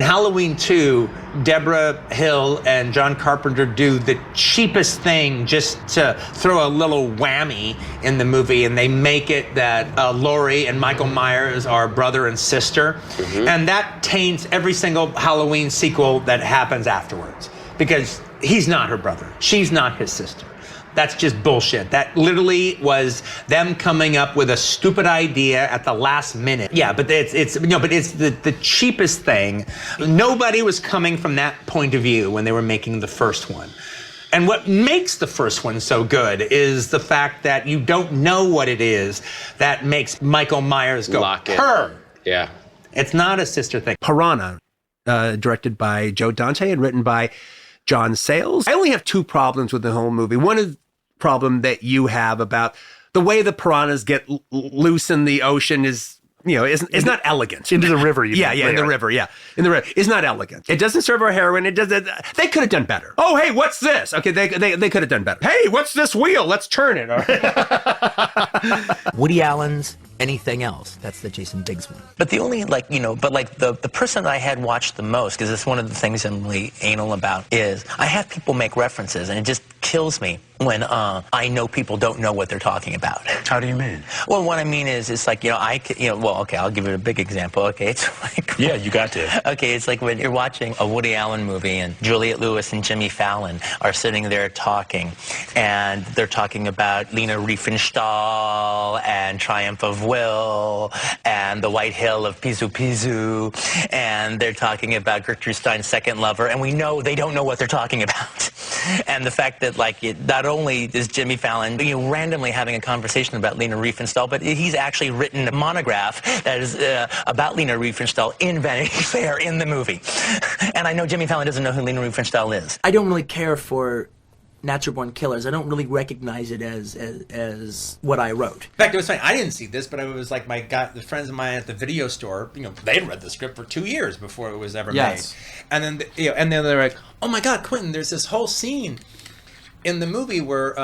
In Halloween 2, Deborah Hill and John Carpenter do the cheapest thing just to throw a little whammy in the movie, and they make it that Laurie and Michael Myers are brother and sister. And that taints every single Halloween sequel that happens afterwards, because he's not her brother. She's not his sister. That's just bullshit. That literally was them coming up with a stupid idea at the last minute. Yeah, but it's the cheapest thing. Nobody was coming from that point of view when they were making the first one. And what makes the first one so good is the fact that you don't know what it is that makes Michael Myers go, her. Yeah. It's not a sister thing. Piranha, directed by Joe Dante and written by John Sayles. I only have two problems with the whole movie. One is problem that you have about the way the piranhas get loose in the ocean is not elegant. Into the river, you mean. In the river, in the river. It's not elegant. It doesn't serve our heroine. It does. They could have done better. Oh, hey, what's this? Okay, they could have done better. Hey, what's this wheel? Let's turn it. All right. Woody Allen's Anything Else. That's the Jason Biggs one. But the only, the person I had watched the most, because it's one of the things I'm really anal about, is I have people make references, and it just kills me when I know people don't know what they're talking about. How do you mean? Well, what I mean is, it's like, I'll give it a big example. Okay, it's like... Yeah, you got to. Okay, it's like when you're watching a Woody Allen movie and Juliette Lewis and Jimmy Fallon are sitting there talking, and they're talking about Lena Riefenstahl and Triumph of Will and The White Hill of Pizu Pizu, and they're talking about Gertrude Stein's second lover, and we know they don't know what they're talking about. And the fact that, not only is Jimmy Fallon randomly having a conversation about Lena Riefenstahl, but he's actually written a monograph that is about Lena Riefenstahl in Vanity Fair in the movie. And I know Jimmy Fallon doesn't know who Lena Riefenstahl is. I don't really care for Natural Born Killers. I don't really recognize it as what I wrote. In fact, it was funny. I didn't see this, but it was like the friends of mine at the video store. They'd read the script for 2 years before it was ever made, and then and then they're like, "Oh my God, Quentin! There's this whole scene in the movie where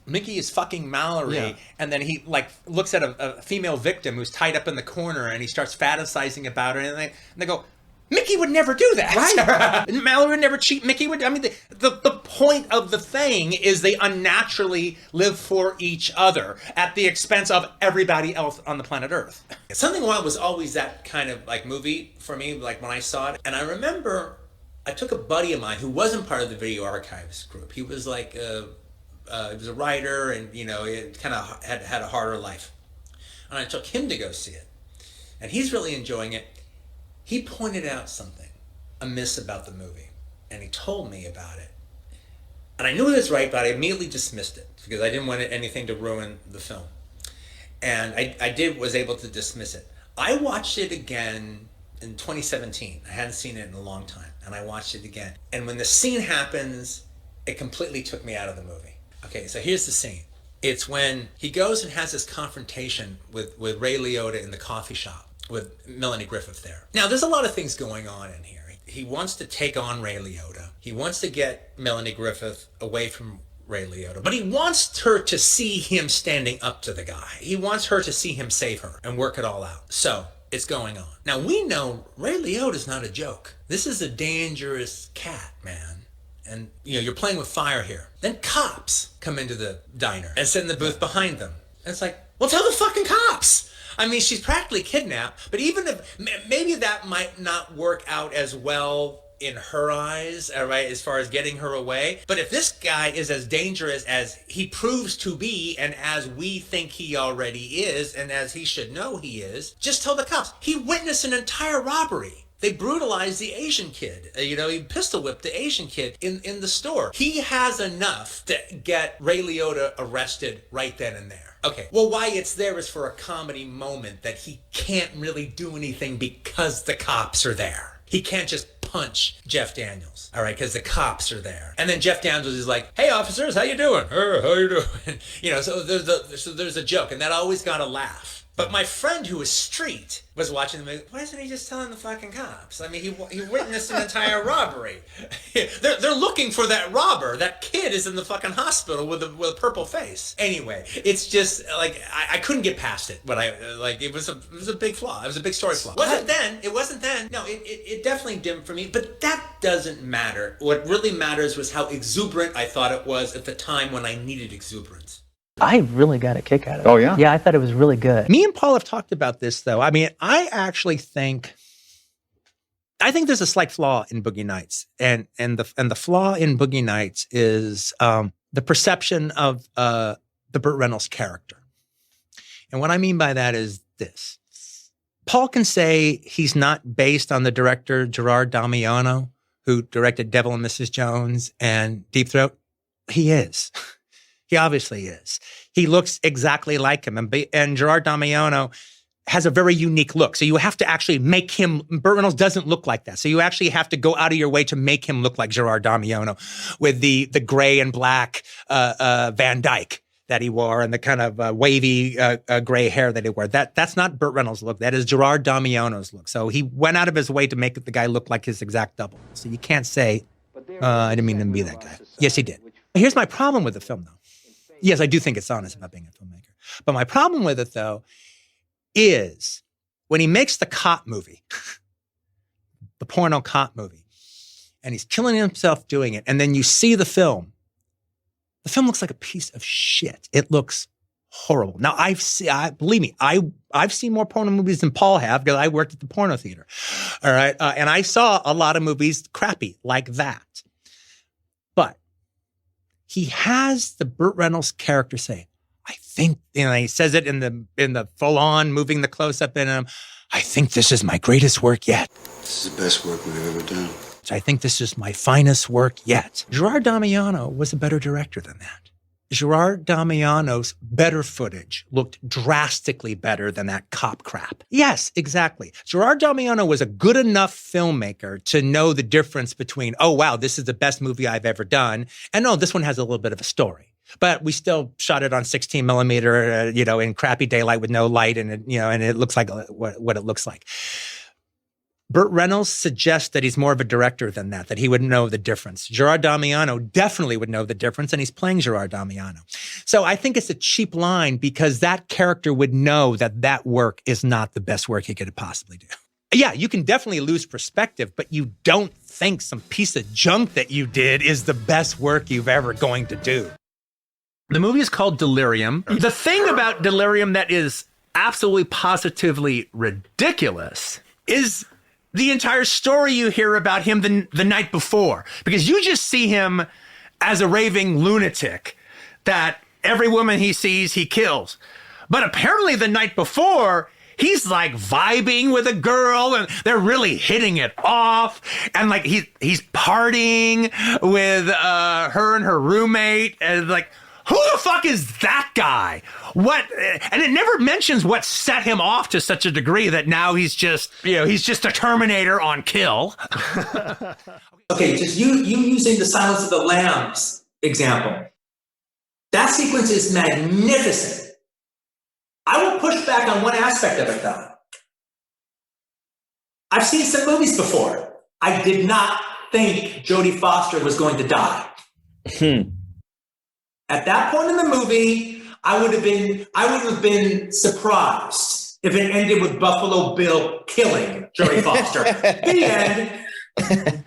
Mickey is fucking Mallory, and then he looks at a female victim who's tied up in the corner, and he starts fantasizing about her, and they go." Mickey would never do that. Right. Mallory would never cheat. Mickey would. I mean, the point of the thing is they unnaturally live for each other at the expense of everybody else on the planet Earth. Something Wild was always that kind of movie for me, when I saw it. And I remember I took a buddy of mine who wasn't part of the Video Archives group. He was he was a writer, and he kind of had a harder life. And I took him to go see it, and he's really enjoying it. He pointed out something amiss about the movie, and he told me about it. And I knew he was right, but I immediately dismissed it because I didn't want anything to ruin the film. And I was able to dismiss it. I watched it again in 2017. I hadn't seen it in a long time, and I watched it again. And when the scene happens, it completely took me out of the movie. Okay, so here's the scene. It's when he goes and has this confrontation with Ray Liotta in the coffee shop, with Melanie Griffith there. Now, there's a lot of things going on in here. He wants to take on Ray Liotta. He wants to get Melanie Griffith away from Ray Liotta. But he wants her to see him standing up to the guy. He wants her to see him save her and work it all out. So, it's going on. Now, we know Ray Liotta's not a joke. This is a dangerous cat, man. And, you're playing with fire here. Then cops come into the diner and sit in the booth behind them. And it's like, well, tell the fucking cops. I mean, she's practically kidnapped, but even if, maybe that might not work out as well in her eyes, all right, as far as getting her away. But if this guy is as dangerous as he proves to be, and as we think he already is, and as he should know he is, just tell the cops. He witnessed an entire robbery. They brutalized the Asian kid. He pistol whipped the Asian kid in the store. He has enough to get Ray Liotta arrested right then and there. Okay, well, why it's there is for a comedy moment that he can't really do anything because the cops are there. He can't just punch Jeff Daniels, all right, because the cops are there. And then Jeff Daniels is like, hey, officers, how you doing? How you doing? So there's a joke, and that always got a laugh. But my friend who was street was watching the movie. Why isn't he just telling the fucking cops? I mean, he witnessed an entire robbery. They're looking for that robber. That kid is in the fucking hospital with a purple face. Anyway, it's just like I couldn't get past it. But it was a big flaw. It was a big story flaw. It wasn't then. No, it definitely dimmed for me. But that doesn't matter. What really matters was how exuberant I thought it was at the time when I needed exuberance. I really got a kick out of it. Oh, yeah? Yeah, I thought it was really good. Me and Paul have talked about this, though. I mean, I actually think there's a slight flaw in Boogie Nights, and the flaw in Boogie Nights is the perception of the Burt Reynolds character. And what I mean by that is this: Paul can say he's not based on the director Gerard Damiano, who directed Devil and Mrs. Jones and Deep Throat. He is. He obviously is. He looks exactly like him. And Gerard Damiano has a very unique look. So you have to actually make him, Burt Reynolds doesn't look like that. So you actually have to go out of your way to make him look like Gerard Damiano with the gray and black Van Dyke that he wore and the kind of wavy gray hair that he wore. That's not Burt Reynolds' look. That is Gerard Damiano's look. So he went out of his way to make the guy look like his exact double. So you can't say, I didn't mean him to be that guy. Yes, he did. Here's my problem with the film, though. Yes, I do think it's honest about being a filmmaker. But my problem with it, though, is when he makes the cop movie, the porno cop movie, and he's killing himself doing it, and then you see the film looks like a piece of shit. It looks horrible. Now, believe me, I've seen more porno movies than Paul have because I worked at the porno theater. All right. And I saw a lot of movies crappy like that. But he has the Burt Reynolds character say, I think, he says it in the full on moving the close up in him. I think this is my greatest work yet. This is the best work we've ever done. I think this is my finest work yet. Gerard Damiano was a better director than that. Gerard Damiano's better footage looked drastically better than that cop crap. Yes, exactly. Gerard Damiano was a good enough filmmaker to know the difference between, oh, wow, this is the best movie I've ever done, and no, this one has a little bit of a story. But we still shot it on 16 millimeter, in crappy daylight with no light, and it looks like what it looks like. Burt Reynolds suggests that he's more of a director than that he would know the difference. Gerard Damiano definitely would know the difference, and he's playing Gerard Damiano. So I think it's a cheap line because that character would know that work is not the best work he could possibly do. Yeah, you can definitely lose perspective, but you don't think some piece of junk that you did is the best work you've ever going to do. The movie is called Delirium. The thing about Delirium that is absolutely positively ridiculous is the entire story you hear about him the night before, because you just see him as a raving lunatic that every woman he sees, he kills. But apparently the night before, he's like vibing with a girl and they're really hitting it off. And like he's partying with her and her roommate, and like, who the fuck is that guy? What? And it never mentions what set him off to such a degree that now he's just a Terminator on kill. Okay, just you using the Silence of the Lambs example. That sequence is magnificent. I will push back on one aspect of it, though. I've seen some movies before. I did not think Jodie Foster was going to die. At that point in the movie, I would have been surprised if it ended with Buffalo Bill killing Jodie Foster. The end.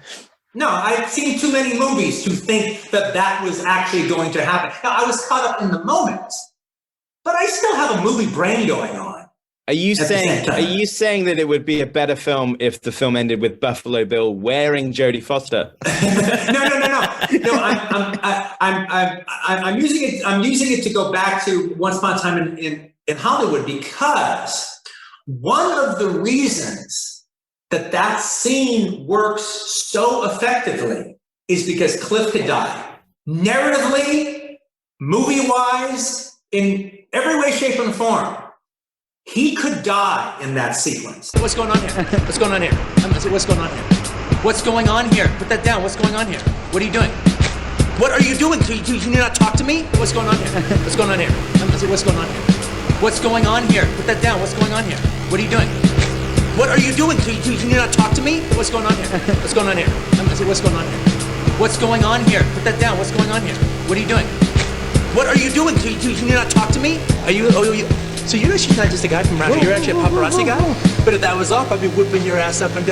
No, I've seen too many movies to think that was actually going to happen. Now, I was caught up in the moment, but I still have a movie brain going on. Are you saying that it would be a better film if the film ended with Buffalo Bill wearing Jodie Foster? No, I'm using it to go back to Once Upon a Time in Hollywood, because one of the reasons that scene works so effectively is because Cliff could die. Narratively, movie-wise, in every way, shape, and form. He could die in that sequence. What's going on here? What's going on here? What's going on here? What's going on here? Put that down. What's going on here? What are you doing? What are you doing? Do you not talk to me? What's going on here? What's going on here? What's going on here? What's going on here? Put that down. What's going on here? What are you doing? What are you doing? Can you not talk to me? What's going on here? What's going on here? What's going on here? What's going on here? Put that down. What's going on here? What are you doing? What are you doing? Can you not talk to me? So you know she's not just a guy from around here. You're actually a paparazzi guy? But if that was off, I'd be whipping your ass up and down.